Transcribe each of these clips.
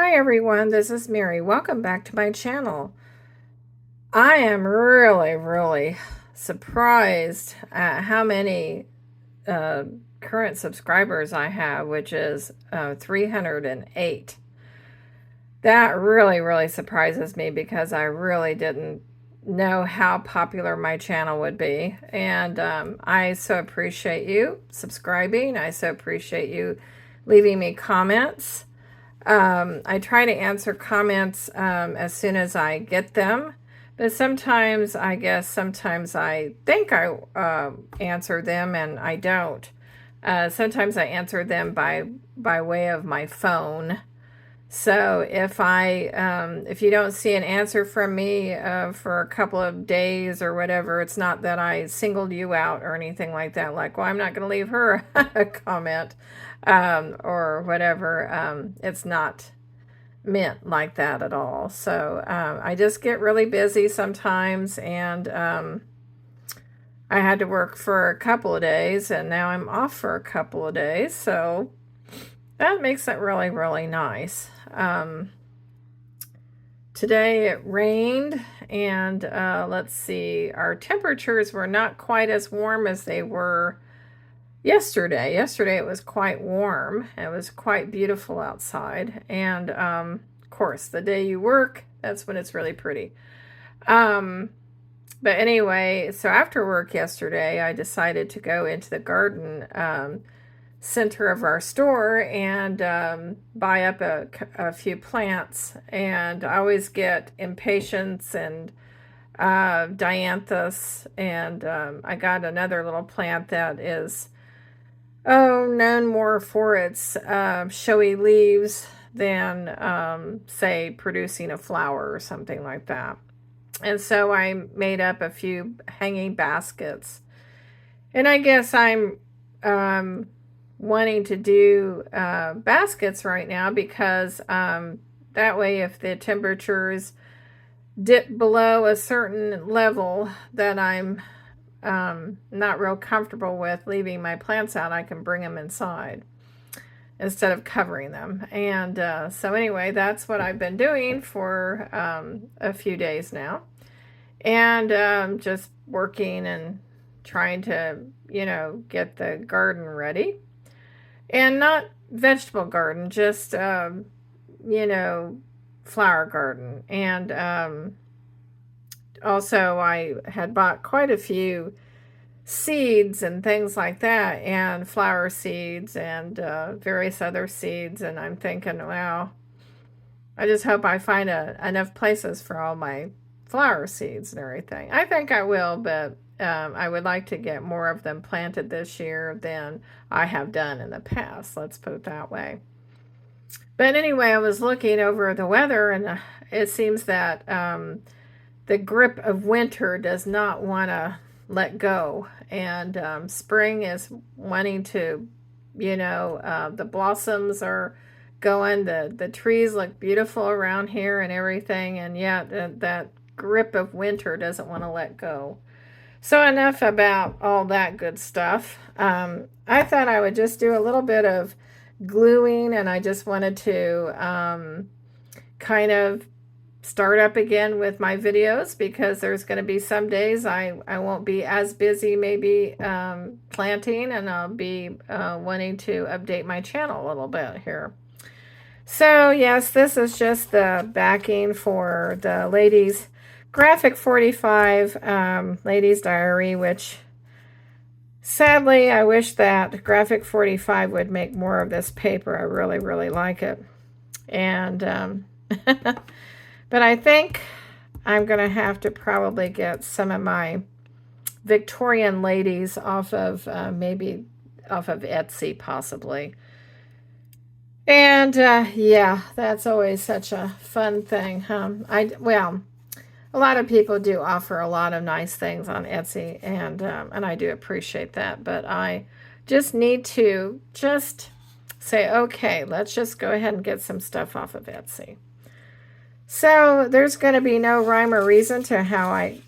Hi everyone, this is Mary. Welcome back to my channel. I am really surprised at how many uh, current subscribers I have, which is 308. That really surprises me because I really didn't know how popular my channel would be. And I so appreciate you subscribing. I so appreciate you leaving me comments. I try to answer comments as soon as I get them, but sometimes sometimes I think I answer them and I don't. Sometimes I answer them by way of my phone. So if you don't see an answer from me for a couple of days or whatever, it's not that I singled you out or anything like that. Like, well, I'm not going to leave her a comment or whatever. It's not meant like that at all. So I just get really busy sometimes, and I had to work for a couple of days, and now I'm off for a couple of days. So that makes it really nice. Today it rained, and let's see, our temperatures were not quite as warm as they were yesterday. Yesterday it was quite warm. It was quite beautiful outside. And of course, the day you work, that's when it's really pretty. But anyway, so after work yesterday, I decided to go into the garden center of our store and buy up a few plants. And I always get impatiens and dianthus, and I got another little plant that is known more for its showy leaves than say producing a flower or something like that. And so I made up a few hanging baskets, and I guess I'm wanting to do baskets right now because that way, if the temperatures dip below a certain level that I'm not real comfortable with leaving my plants out, I can bring them inside instead of covering them. And so anyway, that's what I've been doing for a few days now. And just working and trying to, get the garden ready. And not vegetable garden, just, flower garden. And also I had bought quite a few seeds and things like that, and flower seeds and various other seeds. And I'm thinking, wow, I just hope I find enough places for all my flower seeds and everything. I think I will, but I would like to get more of them planted this year than I have done in the past. Let's put it that way. But anyway, I was looking over the weather, and it seems that the grip of winter does not want to let go. And spring is wanting to, the blossoms are going, the trees look beautiful around here and everything, and yet that grip of winter doesn't want to let go. So enough about all that good stuff. I thought I would just do a little bit of gluing, and I just wanted to kind of start up again with my videos, because there's going to be some days I won't be as busy maybe planting, and I'll be wanting to update my channel a little bit here. So yes, this is just the backing for the Ladies Graphic 45 Ladies Diary, which sadly I wish that Graphic 45 would make more of this paper. I really like it. And but I think I'm going to have to probably get some of my Victorian ladies off of maybe off of Etsy, possibly. And yeah, that's always such a fun thing. Well, a lot of people do offer a lot of nice things on Etsy, and I do appreciate that. But I just need to just say, okay, let's just go ahead and get some stuff off of Etsy. So there's going to be no rhyme or reason to how I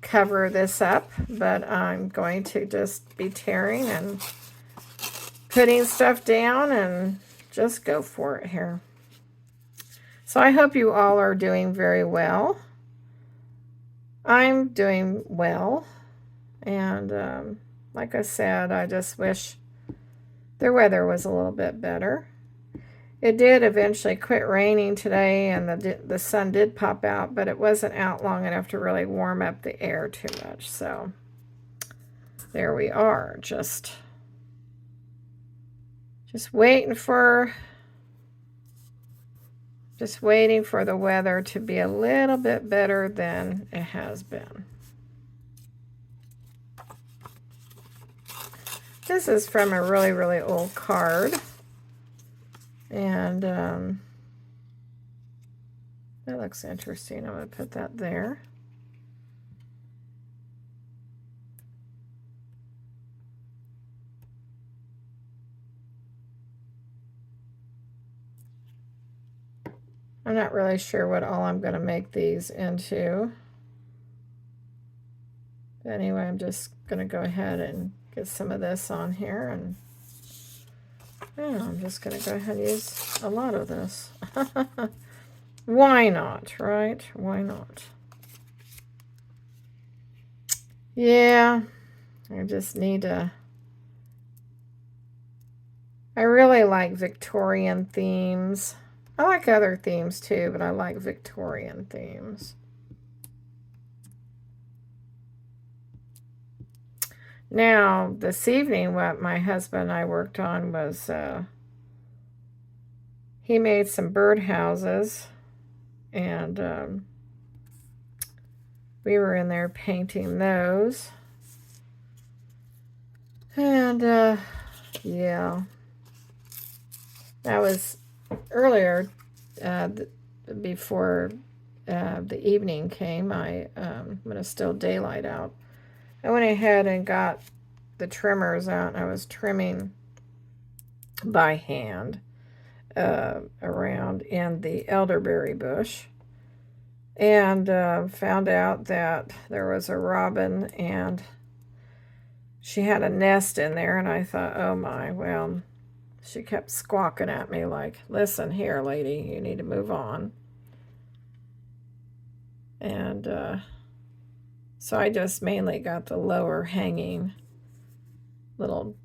cover this up, but I'm going to just be tearing and putting stuff down and just go for it here. So I hope you all are doing very well. I'm doing well. And like I said, I just wish the weather was a little bit better. It did eventually quit raining today, and the sun did pop out, but it wasn't out long enough to really warm up the air too much. So there we are, just waiting for the weather to be a little bit better than it has been. This is from a really, really old card. And that looks interesting. I'm going to put that there. I'm not really sure what all I'm going to make these into. But anyway, I'm just going to go ahead and get some of this on here. And yeah, I'm just going to go ahead and use a lot of this. Why not, right? Why not? Yeah, I just need to... I really like Victorian themes. I like other themes too, but I like Victorian themes. Now, this evening, what my husband and I worked on was he made some birdhouses, and we were in there painting those. And yeah, that was earlier before the evening came. When it's still daylight out, I went ahead and got the trimmers out, and I was trimming by hand around in the elderberry bush, and found out that there was a robin, and she had a nest in there, and I thought, oh my, well, she kept squawking at me like, listen here, lady, you need to move on. And so I just mainly got the lower hanging little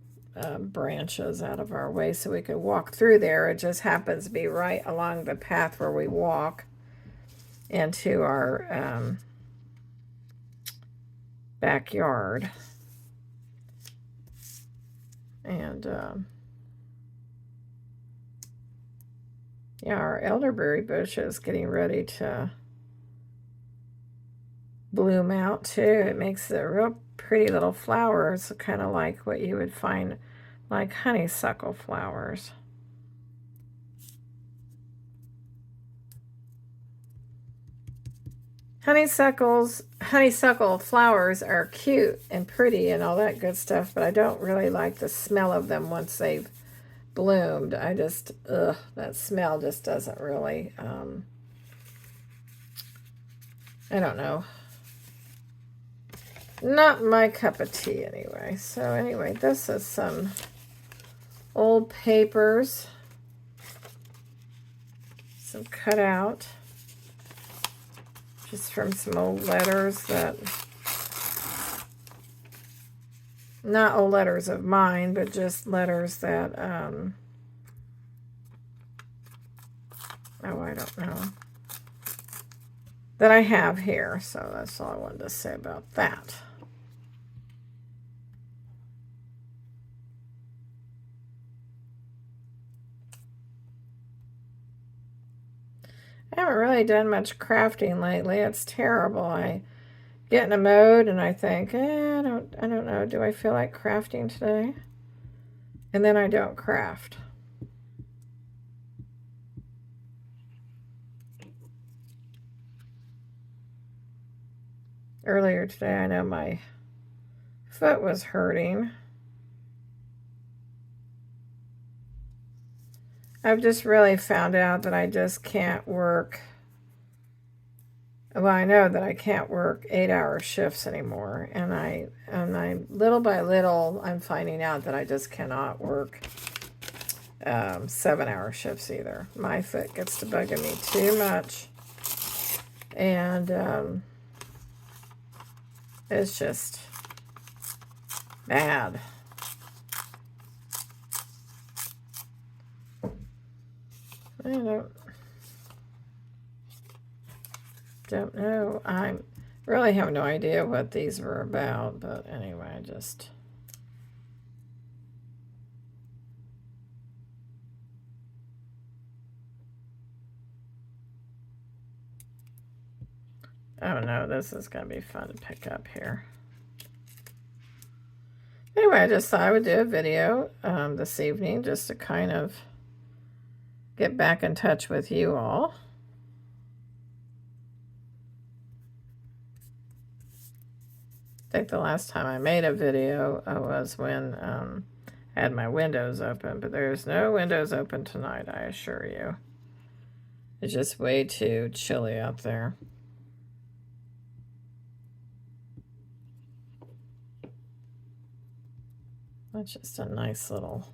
branches out of our way so we could walk through there. It just happens to be right along the path where we walk into our backyard. And yeah, our elderberry bush is getting ready to bloom out too. It makes a real pretty little flowers, kind of like what you would find like honeysuckle flowers. Honeysuckle flowers are cute and pretty and all that good stuff, but I don't really like the smell of them once they've bloomed. I just, that smell just doesn't really, I don't know. Not my cup of tea anyway. So anyway, this is some old papers, some cutout, just from some old letters that, not old letters of mine, but just letters that, oh, I don't know, that I have here. So that's all I wanted to say about that. I haven't really done much crafting lately. It's terrible. I get in a mode and I think, I don't know, do I feel like crafting today? And then I don't craft. Earlier today, I know my foot was hurting. I've just really found out that I just can't work. Well, I know that I can't work 8-hour shifts anymore, and I little by little, I'm finding out that I just cannot work 7-hour shifts either. My foot gets to bugging me too much. And it's just bad. I don't know. I really have no idea what these were about, but anyway, I just... Oh no, this is going to be fun to pick up here. Anyway, I just thought I would do a video this evening just to kind of get back in touch with you all. I think the last time I made a video was when I had my windows open, but there's no windows open tonight, I assure you. It's just way too chilly out there. That's just a nice little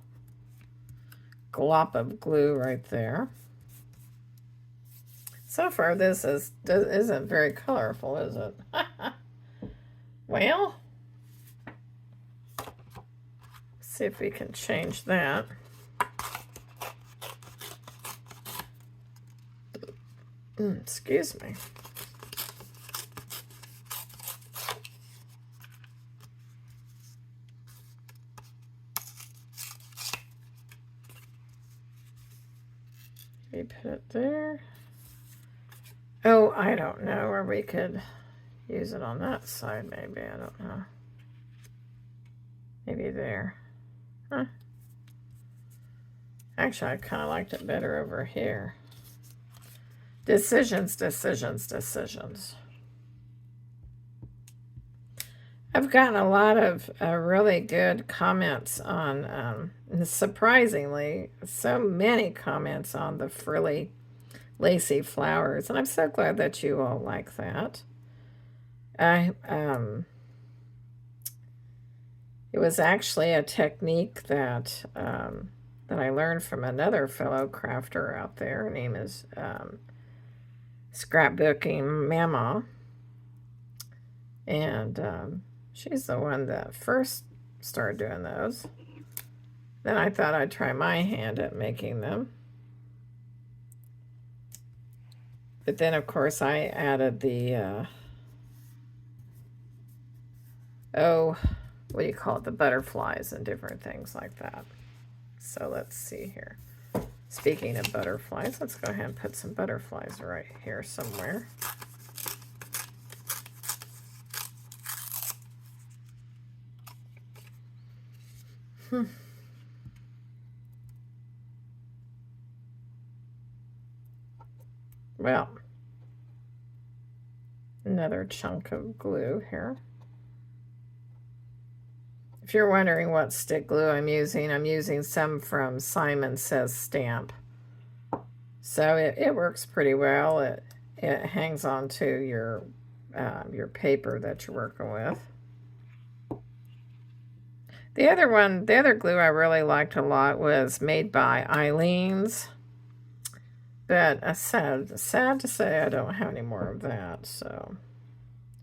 glop of glue right there. So far, this isn't very colorful, is it? Well, see if we can change that. Excuse me. We put it there. Oh, I don't know, or we could use it on that side, maybe. I don't know. Maybe there. Huh. Actually, I kind of liked it better over here. Decisions, decisions, decisions. I've gotten a lot of really good comments on, surprisingly, so many comments on the frilly, lacy flowers. And I'm so glad that you all like that. It was actually a technique that that I learned from another fellow crafter out there. Her name is Scrapbooking Mama. And she's the one that first started doing those. Then I thought I'd try my hand at making them. But then, of course, I added the, what do you call it? The butterflies and different things like that. So let's see here. Speaking of butterflies, let's go ahead and put some butterflies right here somewhere. Well, another chunk of glue here. If you're wondering what stick glue I'm using some from Simon Says Stamp. So it works pretty well. It hangs onto your paper that you're working with. The other glue I really liked a lot was made by Eileen's. But sad to say I don't have any more of that, so.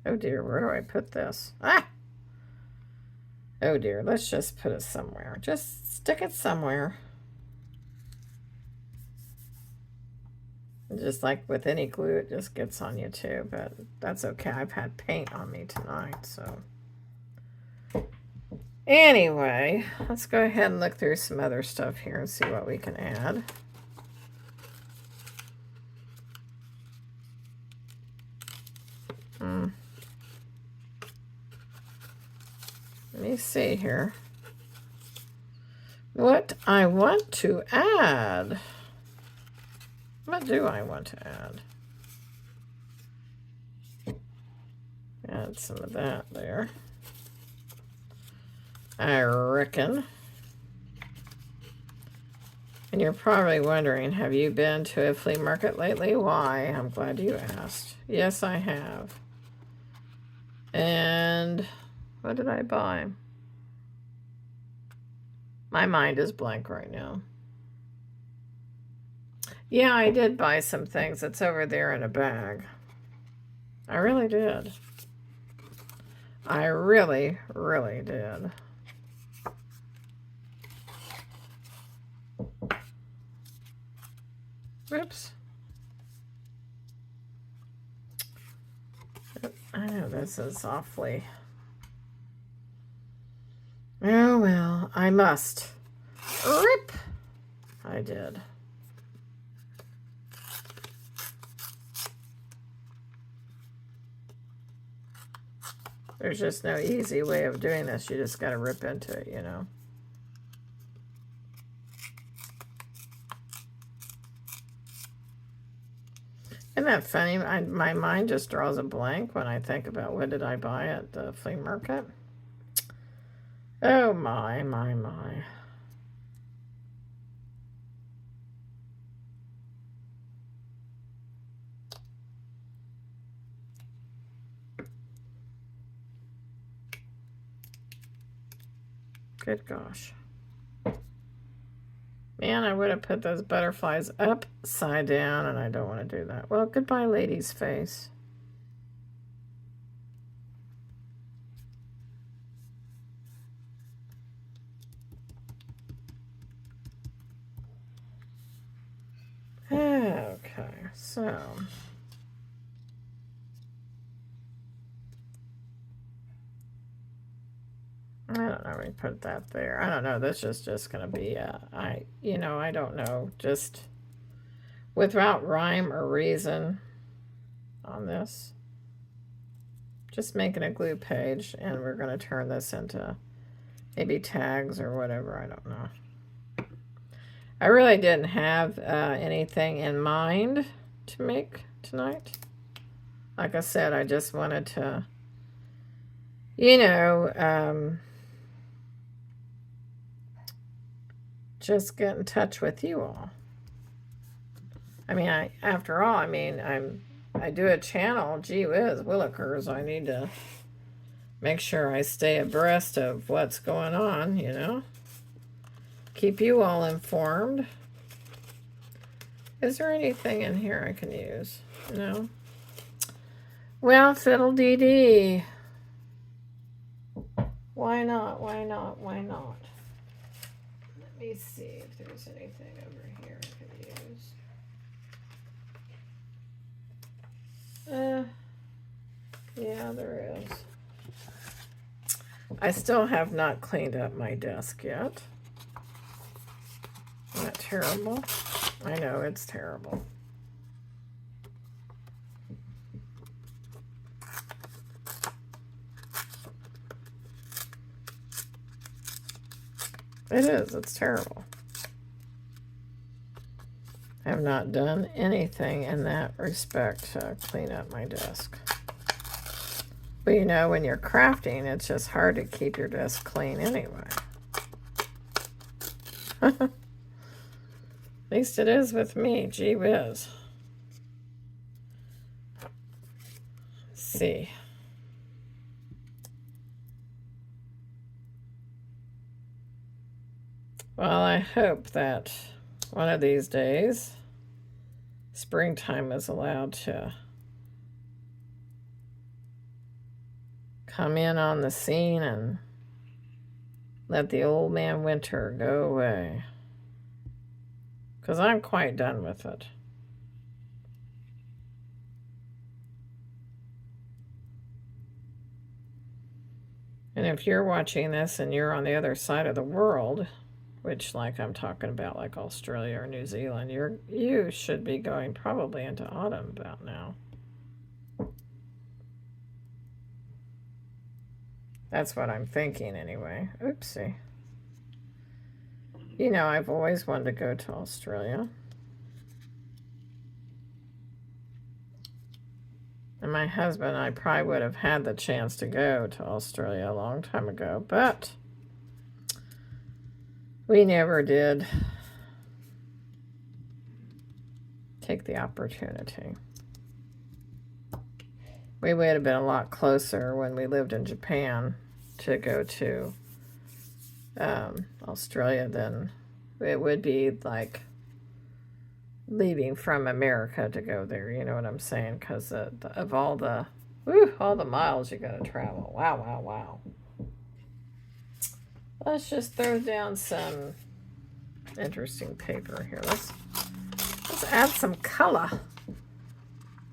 Oh dear, where do I put this? Ah! Oh dear, let's just put it somewhere. Just stick it somewhere. Just like with any glue, it just gets on you too, but that's okay. I've had paint on me tonight, so. Anyway, let's go ahead and look through some other stuff here and see what we can add. Let me see here. What I want to add. What do I want to add? Add some of that there. I reckon. And you're probably wondering, have you been to a flea market lately? Why? I'm glad you asked. Yes, I have. And what did I buy? My mind is blank right now. Yeah, I did buy some things. It's over there in a bag. I really did. I really, really did. Whoops. I know this is awfully... Oh, well, I must. Rip! I did. There's just no easy way of doing this. You just got to rip into it, you know. Isn't that funny? My mind just draws a blank when I think about what did I buy at the flea market. Oh, my, my, my. Good gosh. Man, I would have put those butterflies upside down, and I don't want to do that. Well, goodbye, lady's face. Okay, so... I don't know, we put that there. I don't know, this is just going to be, I don't know, just without rhyme or reason on this. Just making a glue page, and we're going to turn this into maybe tags or whatever, I don't know. I really didn't have anything in mind to make tonight. Like I said, I just wanted to, just get in touch with you all. I mean, after all, I do a channel, gee whiz, Willikers. I need to make sure I stay abreast of what's going on, you know. Keep you all informed. Is there anything in here I can use? No? Well, fiddle-dee-dee. Why not? Why not? Why not? Let me see if there's anything over here I could use. Yeah, there is. I still have not cleaned up my desk yet. Isn't that terrible? I know, it's terrible. It is, it's terrible. I have not done anything in that respect to clean up my desk. But you know, when you're crafting, it's just hard to keep your desk clean anyway. At least it is with me, gee whiz. Let's see. Well, I hope that one of these days, springtime is allowed to come in on the scene and let the old man winter go away. Because I'm quite done with it. And if you're watching this and you're on the other side of the world, which, like I'm talking about, like Australia or New Zealand, you should be going probably into autumn about now. That's what I'm thinking anyway. Oopsie. You know, I've always wanted to go to Australia. And my husband and I probably would have had the chance to go to Australia a long time ago, but we never did take the opportunity. We would have been a lot closer when we lived in Japan to go to Australia than it would be like leaving from America to go there. You know what I'm saying? Because of all the miles you got to travel. Wow, wow, wow. Let's just throw down some interesting paper here. Let's add some color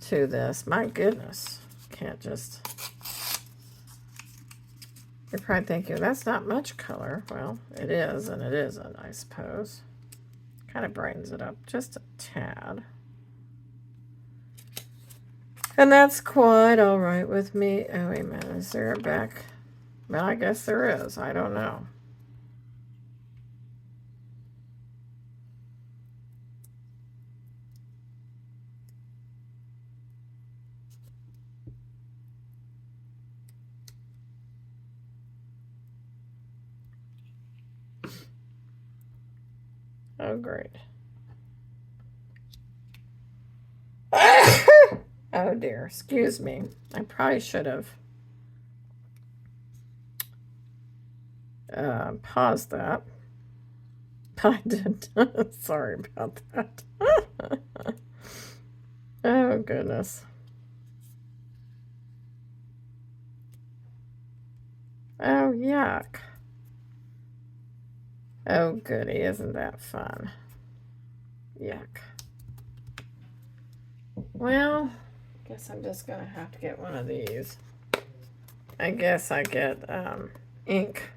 to this. My goodness. Can't just... You're probably thinking, that's not much color. Well, it is and it isn't, I suppose. Kind of brightens it up just a tad. And that's quite all right with me. Oh, wait a minute. Is there a back? Well, I guess there is. I don't know. Oh, great. Oh, dear. Excuse me. I probably should have paused that. But I didn't. Sorry about that. Oh, goodness. Oh, yuck. Oh, goody. Isn't that fun? Yuck. Well, guess I'm just going to have to get one of these. I guess I get ink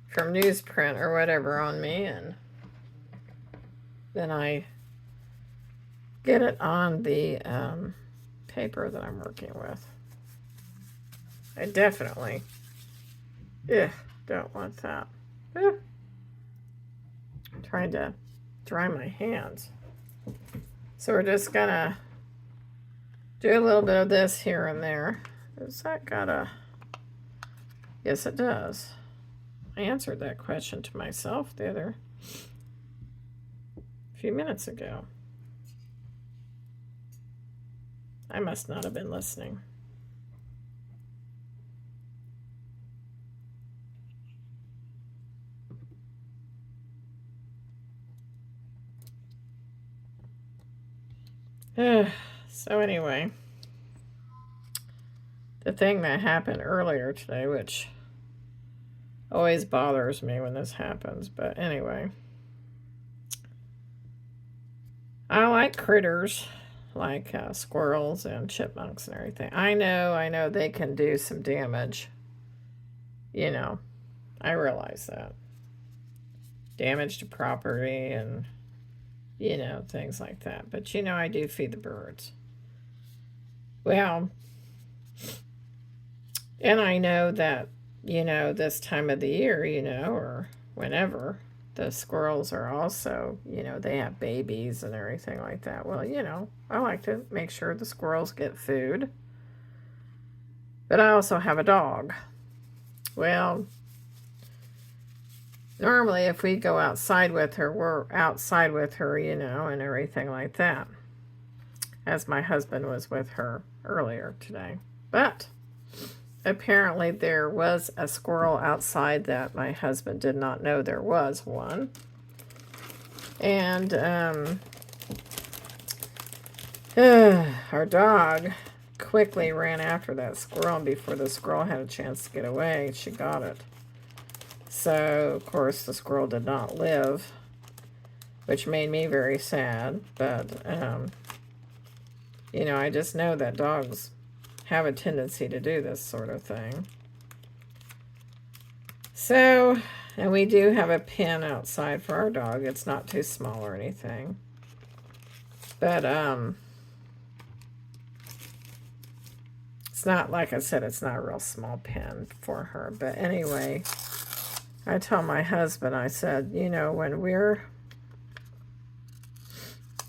from newsprint or whatever on me, and then I get it on the paper that I'm working with. I definitely don't want that. I'm trying to dry my hands. So we're just gonna do a little bit of this here and there. Has that got a... Yes, it does. I answered that question to myself the other few minutes ago. I must not have been listening. So anyway, the thing that happened earlier today, which always bothers me when this happens, but anyway, I like critters like squirrels and chipmunks and everything. I know they can do some damage. You know, I realize that. Damage to property and, you know, things like that. But, you know, I do feed the birds. Well, and I know that, you know, this time of the year, you know, or whenever, the squirrels are also, you know, they have babies and everything like that. Well, you know, I like to make sure the squirrels get food. But I also have a dog. Well, normally if we go outside with her, we're outside with her, you know, and everything like that. As my husband was with her earlier today. But apparently there was a squirrel outside that my husband did not know there was one. And our dog quickly ran after that squirrel, and before the squirrel had a chance to get away, she got it. So, of course, the squirrel did not live, which made me very sad. But, you know, I just know that dogs have a tendency to do this sort of thing. So, and we do have a pen outside for our dog. It's not too small or anything. But, it's not, like I said, it's not a real small pen for her. But anyway, I told my husband, I said, you know,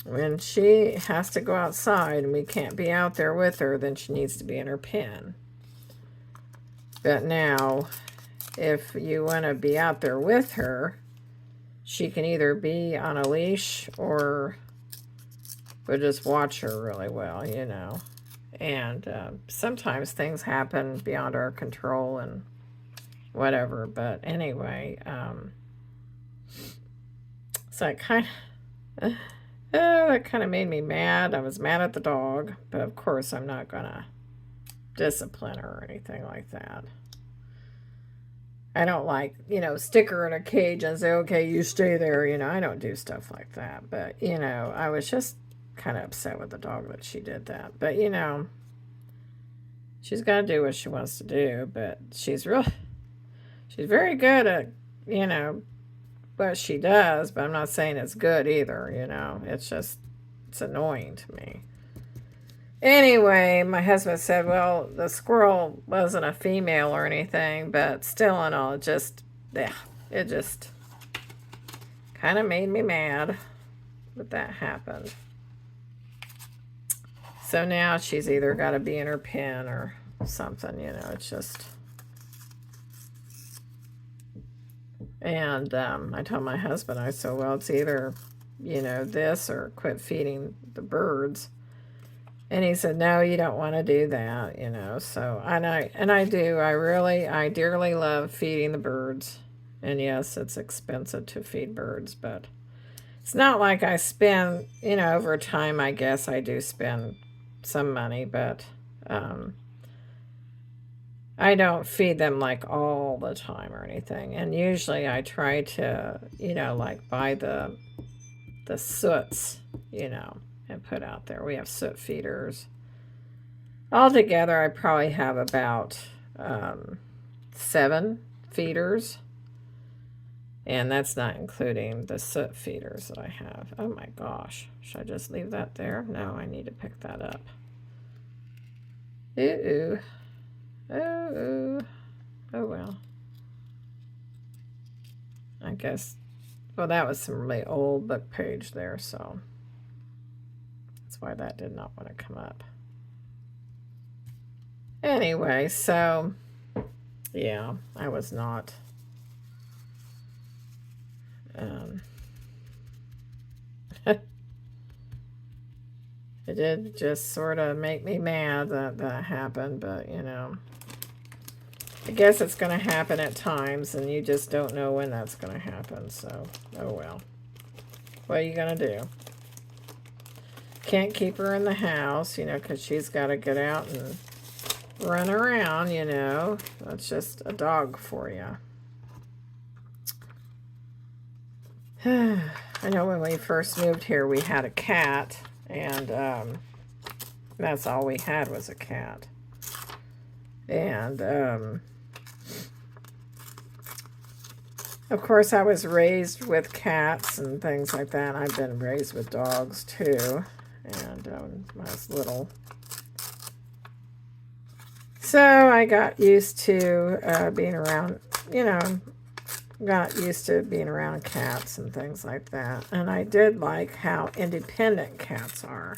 when she has to go outside and we can't be out there with her, then she needs to be in her pen. But now, if you want to be out there with her, she can either be on a leash or we'll just watch her really well, you know. And sometimes things happen beyond our control and whatever. But anyway, so I kind of... That kind of made me mad. I was mad at the dog, but of course I'm not gonna discipline her or anything like that. I don't like, stick her in a cage and say, okay, you stay there. I don't do stuff like that. But, I was just kind of upset with the dog that she did that. But, she's got to do what she wants to do. But she's very good at, you know, what she does. But I'm not saying it's good either, it's annoying to me. Anyway, my husband said, well, the squirrel wasn't a female or anything, but still and all, yeah, it just kind of made me mad that that happened. So now she's either got to be in her pen or something, it's just... And I told my husband, I said, well, it's either, this or quit feeding the birds. And he said, no, you don't want to do that, So, and I do. I dearly love feeding the birds. And yes, it's expensive to feed birds, but it's not like I spend, over time, I guess I do spend some money, but I don't feed them like all the time or anything. And usually I try to, like buy the soots, and put out there. We have soot feeders. Altogether, I probably have about 7 feeders. And that's not including the soot feeders that I have. Oh my gosh. Should I just leave that there? No, I need to pick that up. Ooh. Oh well. I guess, well, that was some really old book page there, so that's why that did not want to come up. Anyway, so, yeah, I was not, it did just sort of make me mad that that happened, but, I guess it's going to happen at times, and you just don't know when that's going to happen, so, oh well. What are you going to do? Can't keep her in the house, because she's got to get out and run around, That's just a dog for you. I know when we first moved here, we had a cat, and that's all we had was a cat. And, of course, I was raised with cats and things like that. I've been raised with dogs, too, and when I was little. So I got used to being around, got used to being around cats and things like that. And I did like how independent cats are.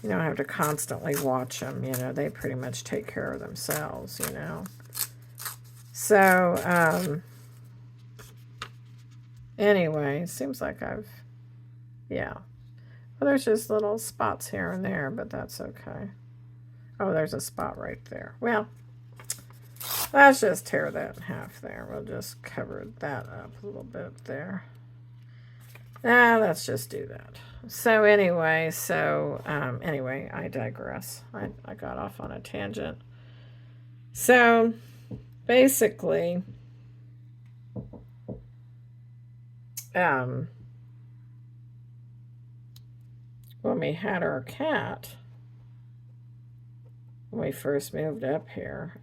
You don't have to constantly watch them, they pretty much take care of themselves, So, anyway, it seems like yeah. Well, there's just little spots here and there, but that's okay. Oh, there's a spot right there. Well, let's just tear that in half there. We'll just cover that up a little bit there. Let's just do that. So anyway, anyway, I digress. I got off on a tangent. So, basically, when we had our cat, when we first moved up here,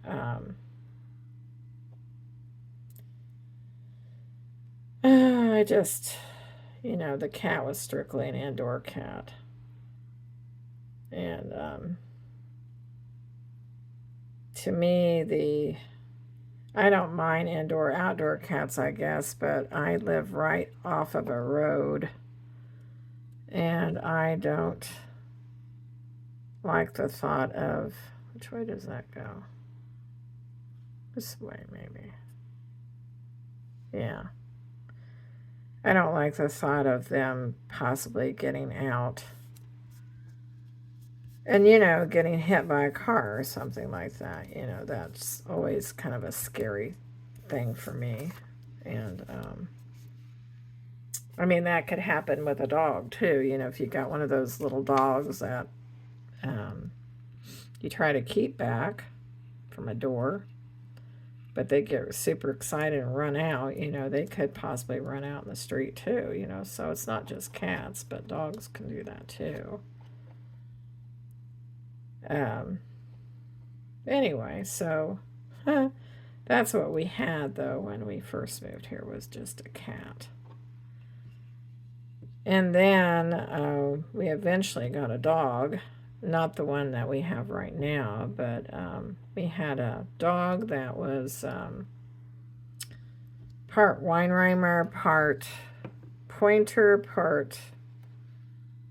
I just, the cat was strictly an indoor cat. And to me, I don't mind indoor, outdoor cats, I guess, but I live right off of a road. And I don't like the thought of, which way does that go? This way, maybe. Yeah. I don't like the thought of them possibly getting out and, getting hit by a car or something like that. That's always kind of a scary thing for me. And I mean, that could happen with a dog too. You know, if you got one of those little dogs that you try to keep back from a door, but they get super excited and run out, you know, they could possibly run out in the street too, you know. So it's not just cats, but dogs can do that too. Anyway, so that's what we had though when we first moved here, was just a cat. And then we eventually got a dog, not the one that we have right now, but we had a dog that was part Weimaraner, part pointer, part,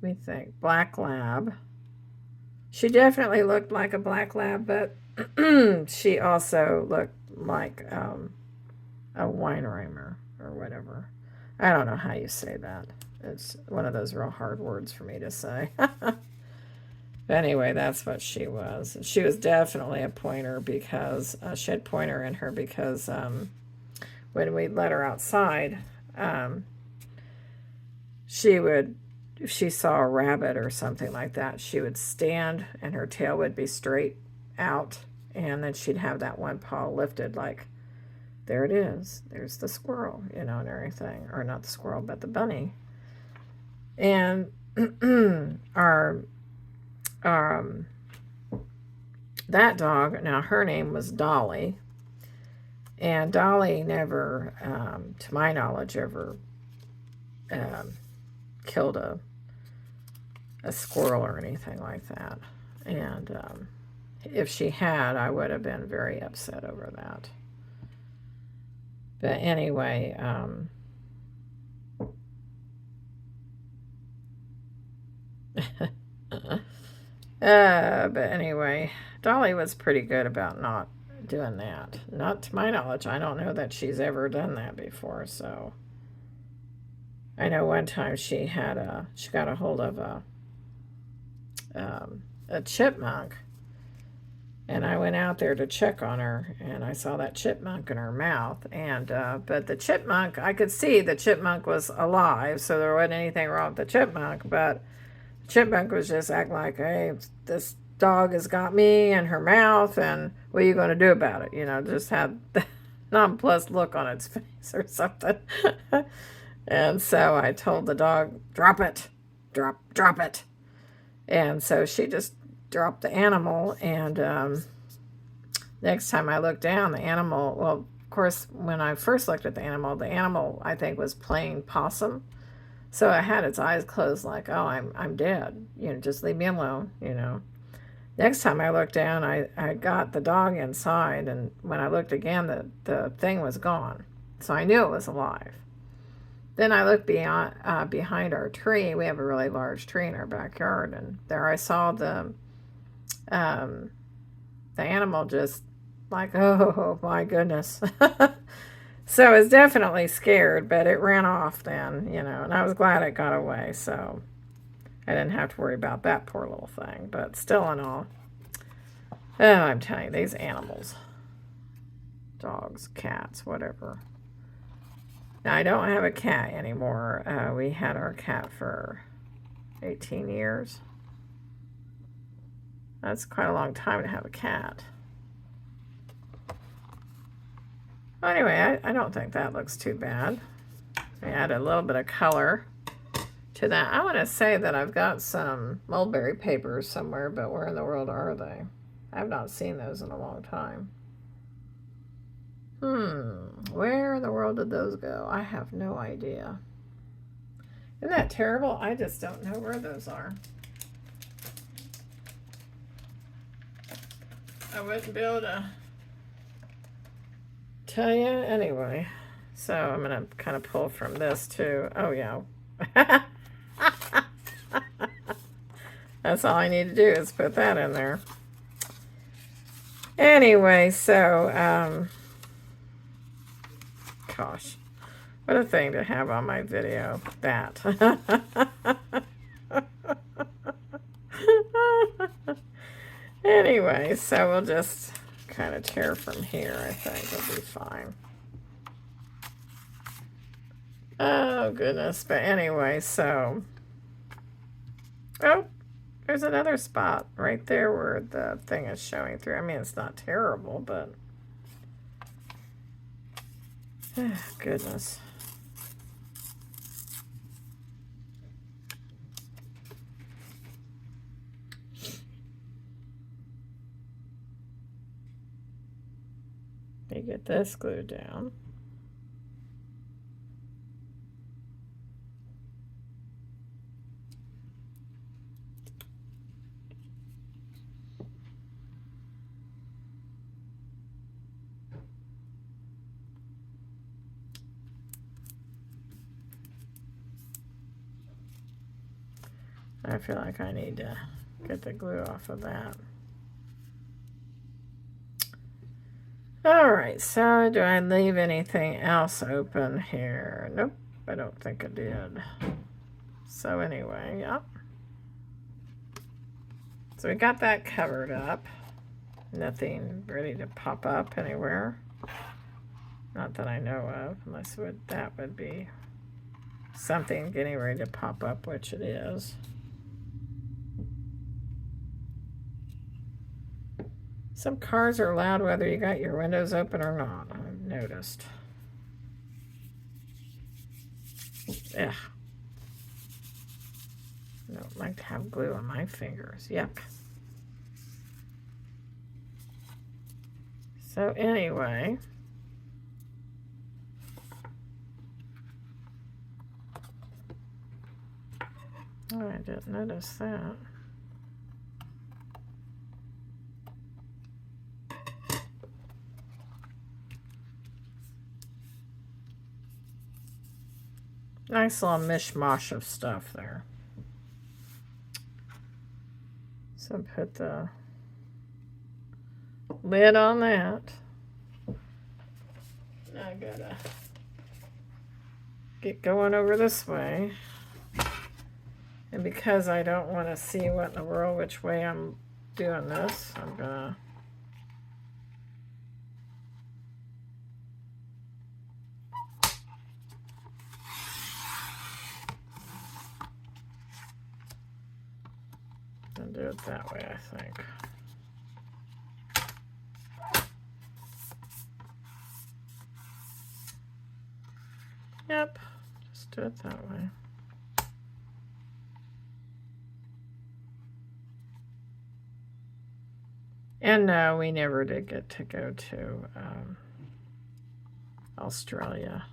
we think, black lab. She definitely looked like a black lab, but she also looked like a Weimaraner or whatever. I don't know how you say that. It's one of those real hard words for me to say. But anyway, that's what she was. She was definitely a pointer because she had pointer in her because when we let her outside, she would, if she saw a rabbit or something like that, she would stand and her tail would be straight out, and then she'd have that one paw lifted like, there it is, there's the squirrel, you know, and everything. Or not the squirrel, but the bunny. And our that dog, now her name was Dolly, and Dolly never, to my knowledge, ever killed a squirrel or anything like that. And if she had, I would have been very upset over that. But anyway, but anyway, Dolly was pretty good about not doing that. Not to my knowledge. I don't know that she's ever done that before. So I know one time she got a hold of a chipmunk, and I went out there to check on her, and I saw that chipmunk in her mouth. And but the chipmunk, I could see the chipmunk was alive, so there wasn't anything wrong with the chipmunk. But the chipmunk was just acting like, hey, this dog has got me in her mouth, and what are you going to do about it? You know, just had the nonplussed look on its face or something. And so I told the dog, drop it, drop it. And so she just dropped the animal, and next time I looked down, the animal, well, of course, when I first looked at the animal, I think, was playing possum. So it had its eyes closed like, oh, I'm dead. You know, just leave me alone, you know. Next time I looked down, I got the dog inside, and when I looked again, the thing was gone. So I knew it was alive. Then I looked behind our tree. We have a really large tree in our backyard, and there I saw the animal just like, oh my goodness. So I was definitely scared, but it ran off then, you know, and I was glad it got away, so I didn't have to worry about that poor little thing. But still in all, oh, I'm telling you, these animals, dogs, cats, whatever. Now, I don't have a cat anymore. We had our cat for 18 years. That's quite a long time to have a cat. Well, anyway, I don't think that looks too bad. I add a little bit of color to that. I want to say that I've got some mulberry papers somewhere, but where in the world are they? I've not seen those in a long time. Where in the world did those go? I have no idea. Isn't that terrible? I just don't know where those are. I wouldn't be able to tell you anyway. So I'm going to kind of pull from this too. Oh, yeah. That's all I need to do is put that in there. Anyway, so, gosh, what a thing to have on my video, that. Anyway, so we'll just kind of tear from here, I think it'll be fine. Oh, goodness. But anyway, so... Oh, there's another spot right there where the thing is showing through. I mean, it's not terrible, but... Goodness. You get this glued down. I feel like I need to get the glue off of that. Alright, so do I leave anything else open here? Nope, I don't think I did. So anyway, yep. So we got that covered up. Nothing ready to pop up anywhere. Not that I know of, unless that would be something getting ready to pop up, which it is. Some cars are loud whether you got your windows open or not, I've noticed. Ugh. I don't like to have glue on my fingers. Yuck. So anyway. Oh, I didn't notice that. Nice little mishmash of stuff there. So put the lid on that. I gotta get going over this way. And because I don't want to see what in the world, which way I'm doing this, I'm gonna do it that way, I think. Yep, just do it that way. And no, we never did get to go to Australia.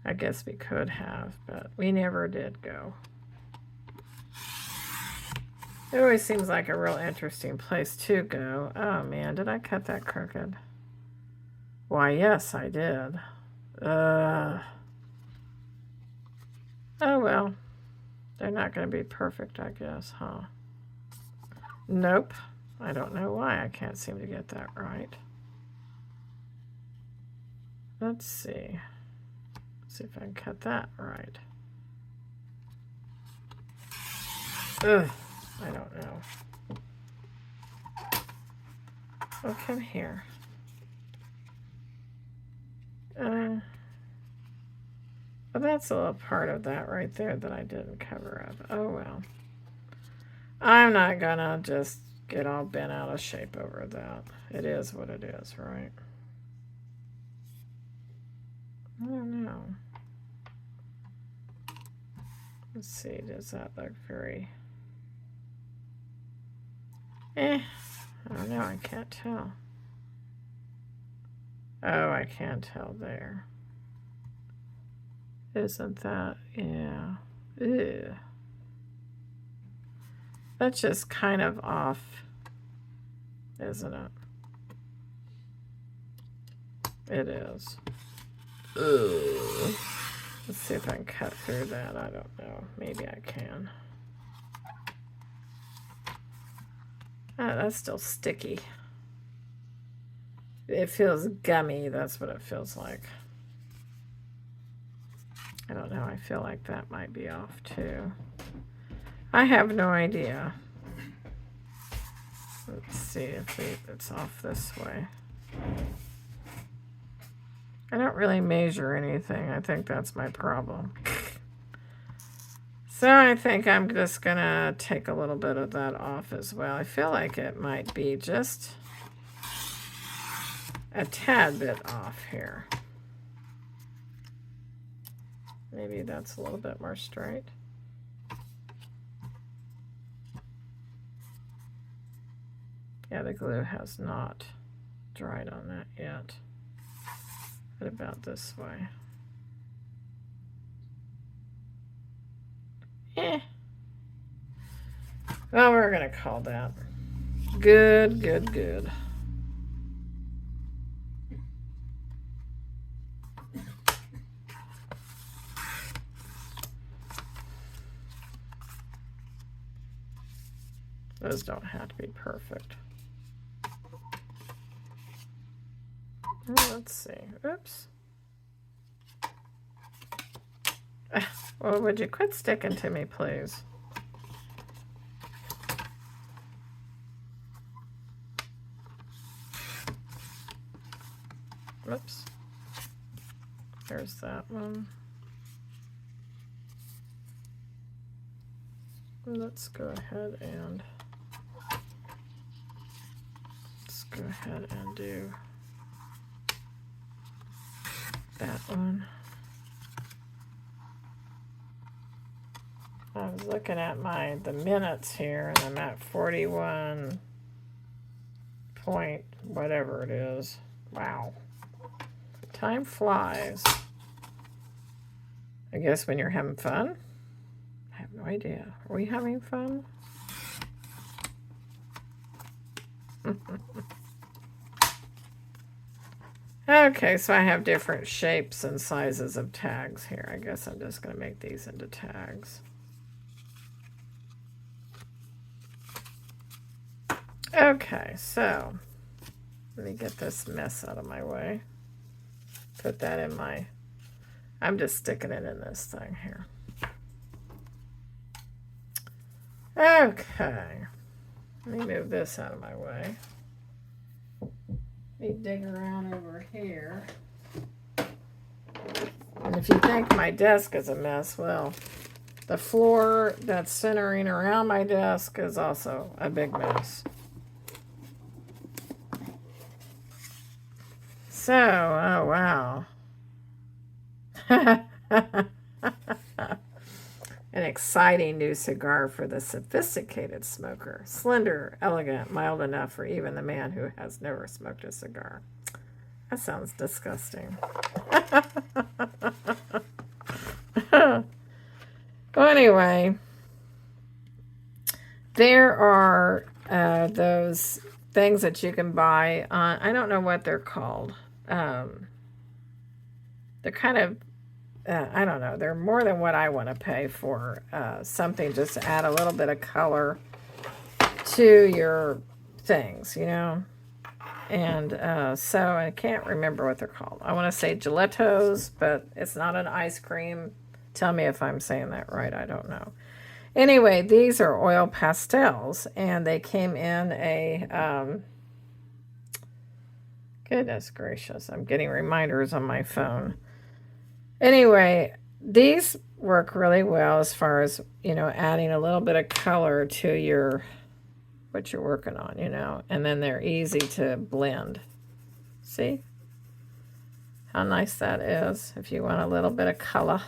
I guess we could have, but we never did go. It always seems like a real interesting place to go. Oh man, did I cut that crooked? Why, yes, I did. Oh well. They're not going to be perfect, I guess, huh? Nope. I don't know why I can't seem to get that right. Let's see. Let's see if I can cut that right. Ugh. I don't know. Oh, come here. Well, that's a little part of that right there that I didn't cover up. Oh, well. I'm not gonna just get all bent out of shape over that. It is what it is, right? I don't know. Let's see, does that look very... I don't know, I can't tell. Oh, I can't tell there. Isn't that, yeah. Ew. That's just kind of off, isn't it? It is. Ugh. Let's see if I can cut through that. I don't know. Maybe I can. Oh, that's still sticky. It feels gummy. That's what it feels like. I don't know. I feel like that might be off too. I have no idea. Let's see if it's off this way. I don't really measure anything. I think that's my problem. So I think I'm just going to take a little bit of that off as well. I feel like it might be just a tad bit off here. Maybe that's a little bit more straight. Yeah, the glue has not dried on that yet. What about this way? Well, we're going to call that good, good, good. Those don't have to be perfect. Let's see. Oops. Well, would you quit sticking to me, please? Whoops. There's that one. Let's go ahead and do that one. I was looking at the minutes here, and I'm at 41 point whatever it is. Wow. Time flies. I guess when you're having fun. I have no idea. Are we having fun? Okay, so I have different shapes and sizes of tags here. I guess I'm just going to make these into tags. Okay, so let me get this mess out of my way. Put that in my... I'm just sticking it in this thing here. Okay. Let me move this out of my way. Let me dig around over here. And if you think my desk is a mess, well, the floor that's centering around my desk is also a big mess. So, oh wow. An exciting new cigar for the sophisticated smoker. Slender, elegant, mild enough for even the man who has never smoked a cigar. That sounds disgusting. Well, anyway, there are those things that you can buy on, I don't know what they're called. They're kind of, I don't know, they're more than what I want to pay for something just to add a little bit of color to your things, you know. And so I can't remember what they're called. I want to say Gelatos, but it's not an ice cream. Tell me if I'm saying that right. I don't know. Anyway, these are oil pastels, and they came in a, goodness gracious, I'm getting reminders on my phone. Anyway, these work really well as far as, you know, adding a little bit of color to your, what you're working on, you know, and then they're easy to blend. See how nice that is if you want a little bit of color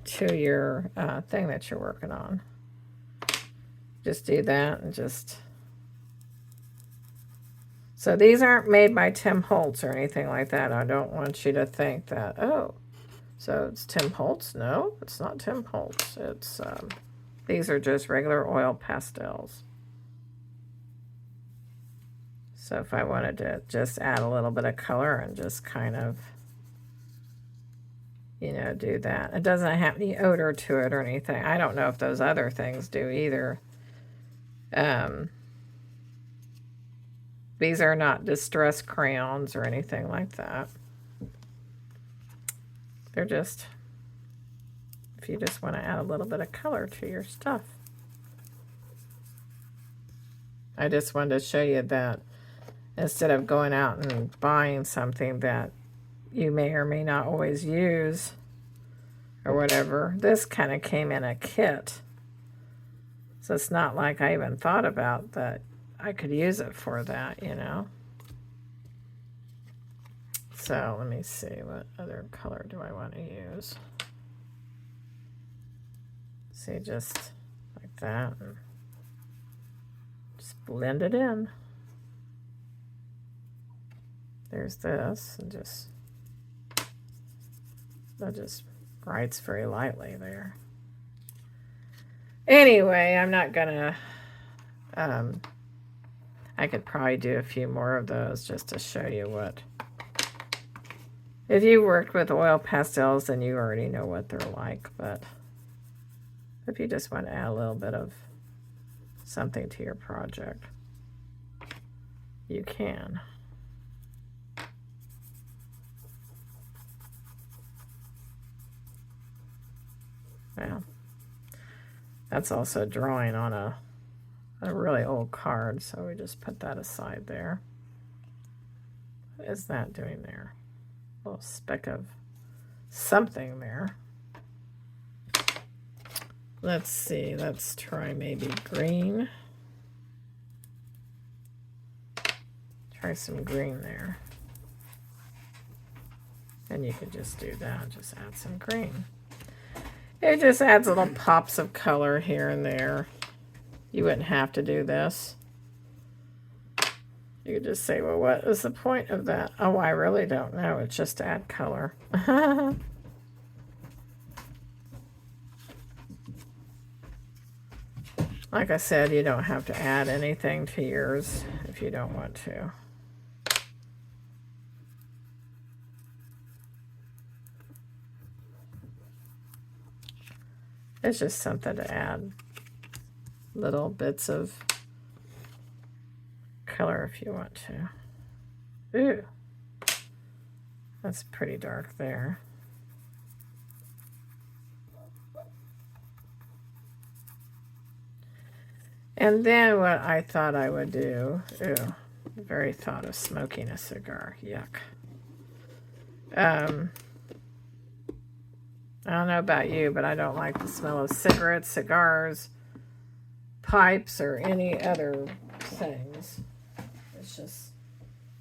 to your thing that you're working on. Just do that and just... So these aren't made by Tim Holtz or anything like that. I don't want you to think that, oh, so it's Tim Holtz. No, it's not Tim Holtz. It's these are just regular oil pastels. So if I wanted to just add a little bit of color and just kind of, you know, do that. It doesn't have any odor to it or anything. I don't know if those other things do either. These are not distress crayons or anything like that. They're just, if you just want to add a little bit of color to your stuff. I just wanted to show you that instead of going out and buying something that you may or may not always use or whatever. This kind of came in a kit. So it's not like I even thought about that I could use it for that, you know. So let me see, what other color do I want to use? See, just like that. And just blend it in. There's this, and that just writes very lightly there. Anyway, I'm not gonna, I could probably do a few more of those just to show you what. If you worked with oil pastels, then you already know what they're like, but if you just want to add a little bit of something to your project, you can. Well, that's also drawing on a really old card, so we just put that aside there. What is that doing there? A little speck of something there. Let's see, let's try maybe green. Try some green there. And you could just do that, just add some green. It just adds little pops of color here and there. You wouldn't have to do this. You could just say, well, what is the point of that? Oh, I really don't know. It's just to add color. Like I said, you don't have to add anything to yours if you don't want to. It's just something to add little bits of color if you want to. Ooh, that's pretty dark there. And then what I thought I would do, ooh, the very thought of smoking a cigar, yuck. I don't know about you, but I don't like the smell of cigarettes, cigars, pipes, or any other things. It's just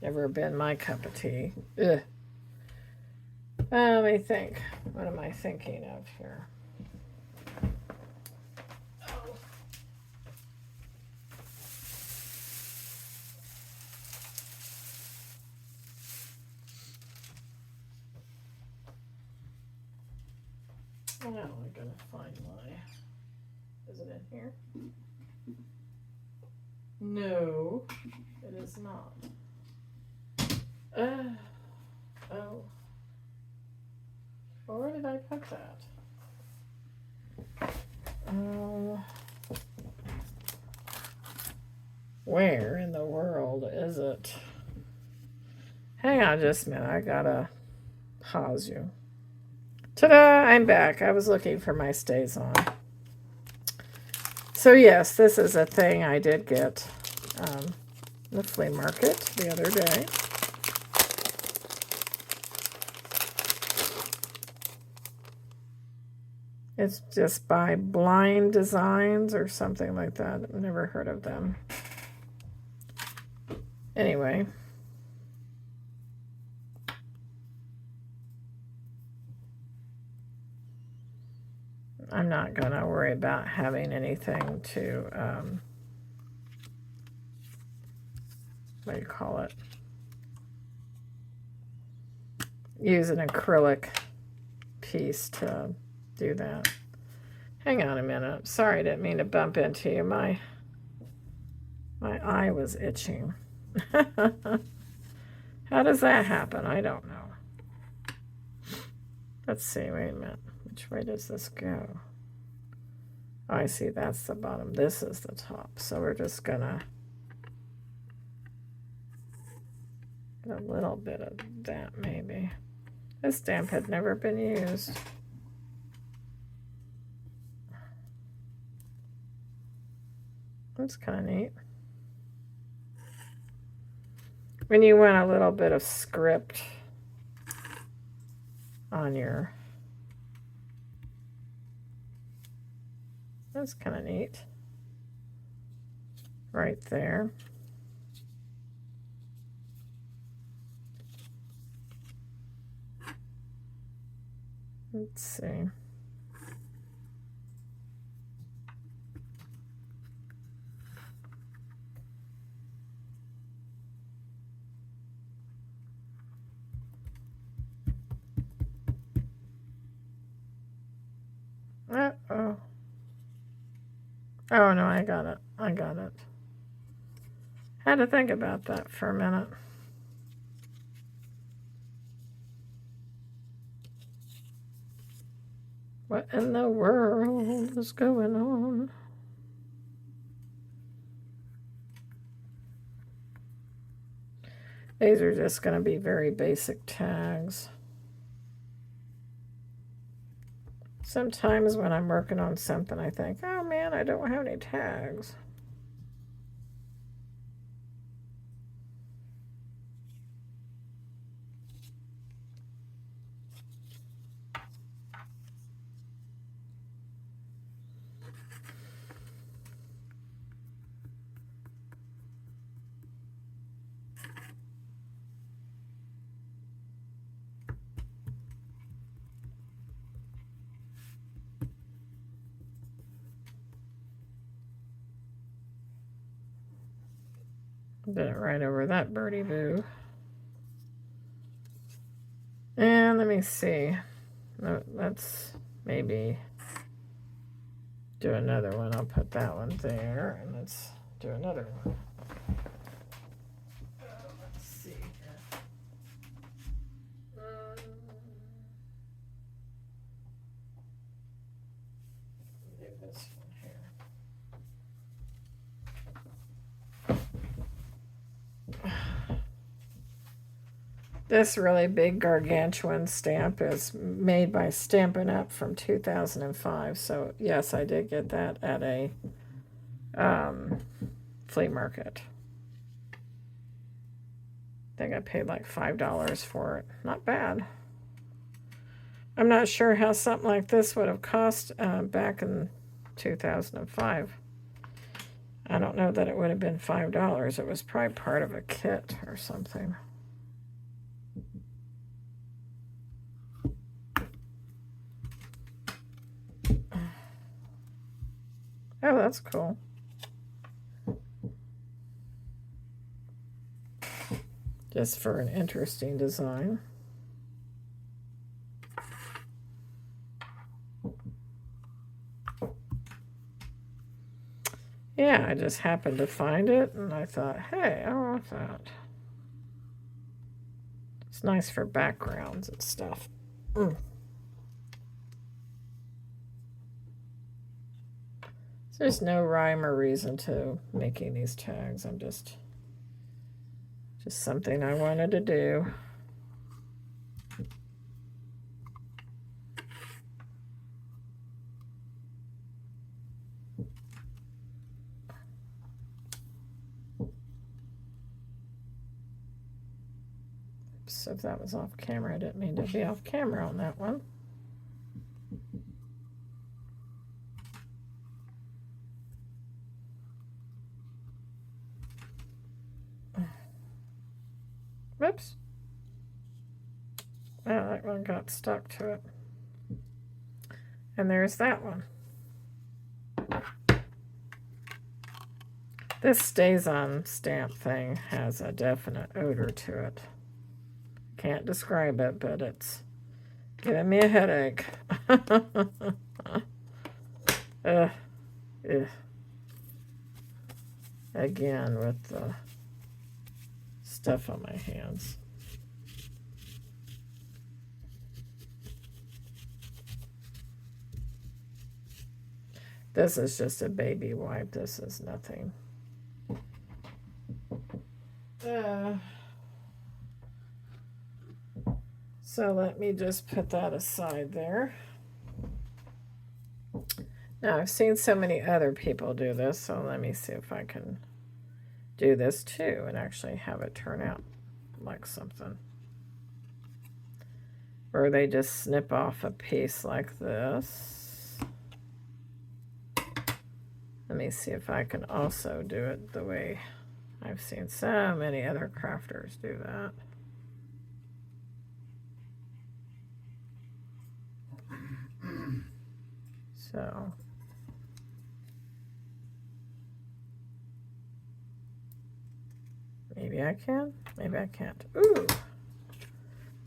never been my cup of tea. Ugh. Let me think. What am I thinking of here? Oh, now I'm gonna find my. Is it in here? No, it is not. Oh. Well, where did I put that? Where in the world is it? Hang on just a minute. I gotta pause you. Ta-da! I'm back. I was looking for my StazOn. So yes, this is a thing I did get in the flea market the other day. It's just by Blind Designs or something like that. I've never heard of them. Anyway. I'm not going to worry about having anything to, what do you call it? Use an acrylic piece to do that. Hang on a minute. Sorry, I didn't mean to bump into you. My eye was itching. How does that happen? I don't know. Let's see. Wait a minute. Which way does this go? Oh, I see. That's the bottom. This is the top. So we're just gonna get a little bit of that maybe. This stamp had never been used. That's kind of neat. when you want a little bit of script on your, that's kind of neat. Right there. Let's see. Uh-oh. Oh, no, I got it. I got it. Had to think about that for a minute. What in the world is going on? These are just going to be very basic tags. Sometimes when I'm working on something, I think, oh man, I don't have any tags. Did it right over that birdie boo. And let me see. No, let's maybe do another one. I'll put that one there, and let's do another one. Let's see here. Do this one here. This really big gargantuan stamp is made by Stampin' Up! From 2005. So, yes, I did get that at a flea market. I think I paid like $5 for it. Not bad. I'm not sure how something like this would have cost back in 2005. I don't know that it would have been $5. It was probably part of a kit or something. Oh, that's cool. Just for an interesting design. Yeah, I just happened to find it, and I thought, hey, I want that. It's nice for backgrounds and stuff. There's no rhyme or reason to making these tags. I'm just something I wanted to do. Oops, if that was off camera, I didn't mean to be off camera on that one. Whoops. Oh, that one got stuck to it. And there's that one. This StazOn stamp thing has a definite odor to it. Can't describe it, but it's giving me a headache. Ugh. Again with the stuff on my hands. This is just a baby wipe. This is nothing. So let me just put that aside there. Now, I've seen so many other people do this, so let me see if I can do this too and actually have it turn out like something. Or they just snip off a piece like this. Let me see if I can also do it the way I've seen so many other crafters do that. So maybe I can, maybe I can't. Ooh,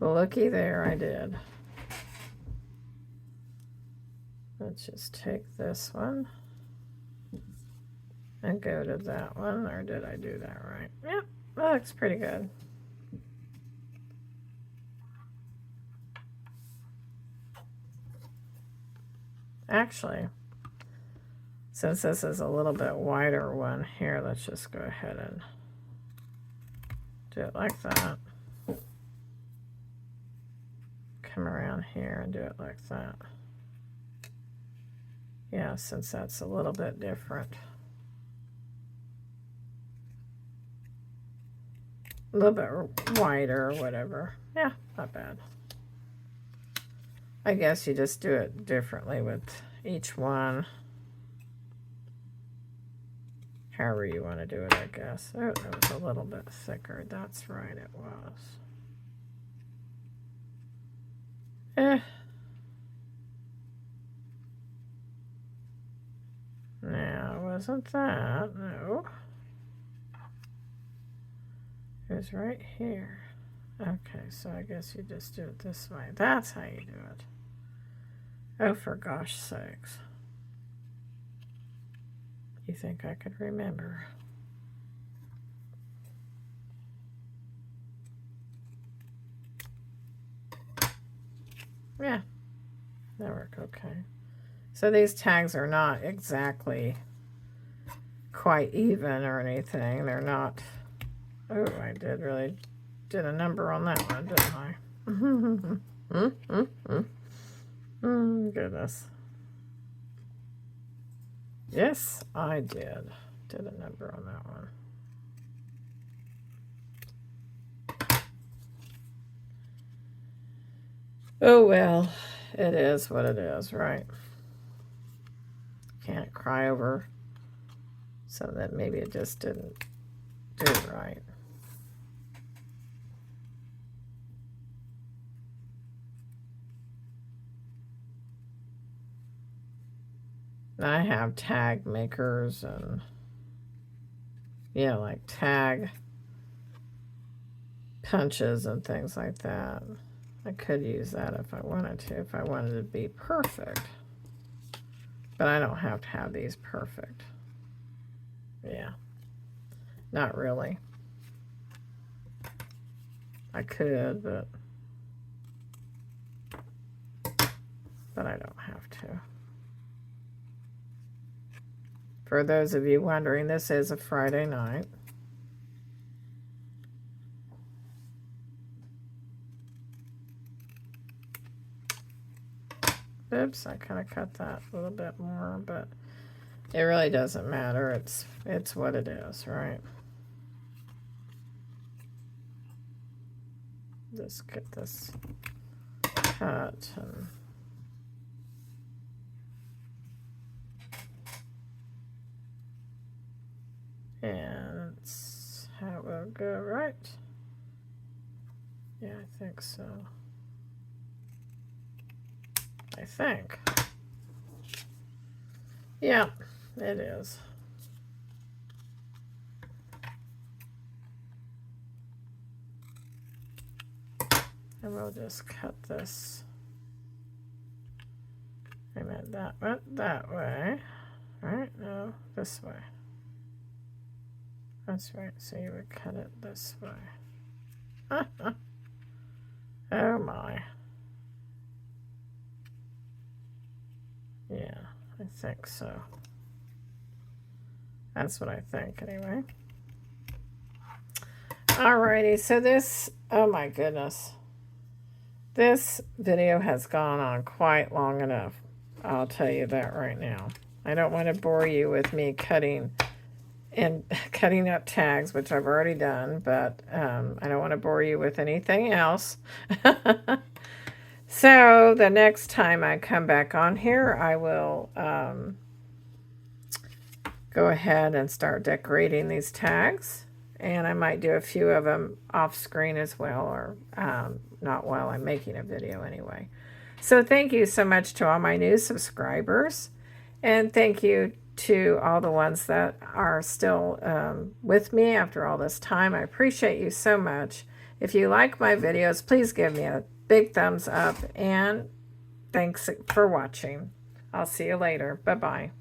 well, looky there, I did. Let's just take this one and go to that one, or did I do that right? Yep, that looks pretty good. Actually, since this is a little bit wider one here, let's just go ahead and do it like that. Come around here and do it like that. Yeah, since that's a little bit different. A little bit wider or whatever. Yeah, not bad. I guess you just do it differently with each one. However you want to do it, I guess. Oh, it was a little bit thicker. That's right, it was. Now, wasn't that? No. It was right here. Okay, so I guess you just do it this way. That's how you do it. Oh, for gosh sakes. You think I could remember? Yeah, that worked okay. So these tags are not exactly quite even or anything. They're not. Oh, I did a number on that one, didn't I? Goodness. Yes, I did. Did a number on that one. Oh, well, it is what it is, right? Can't cry over so that maybe it just didn't do it right. I have tag makers and, yeah, like tag punches and things like that. I could use that if I wanted to, if I wanted to be perfect. But I don't have to have these perfect. Yeah. Not really. I could, but I don't have to. For those of you wondering, this is a Friday night. Oops, I kind of cut that a little bit more, but it really doesn't matter. It's what it is, right? Just get this cut and that's how it will go, right? Yeah, I think so. I think. Yeah, it is. And we'll just cut this. I meant that went that way. Right? No, this way. That's right. So you would cut it this way. Oh my. Yeah, I think so. That's what I think anyway. Alrighty, so this, oh my goodness. This video has gone on quite long enough. I'll tell you that right now. I don't want to bore you with me cutting and cutting up tags, which I've already done, but I don't want to bore you with anything else. So the next time I come back on here, I will go ahead and start decorating these tags. And I might do a few of them off screen as well, or not while I'm making a video anyway. So thank you so much to all my new subscribers. And thank you to all the ones that are still with me after all this time. I appreciate you so much. If you like my videos, please give me a big thumbs up. And thanks for watching. I'll see you later. Bye-bye.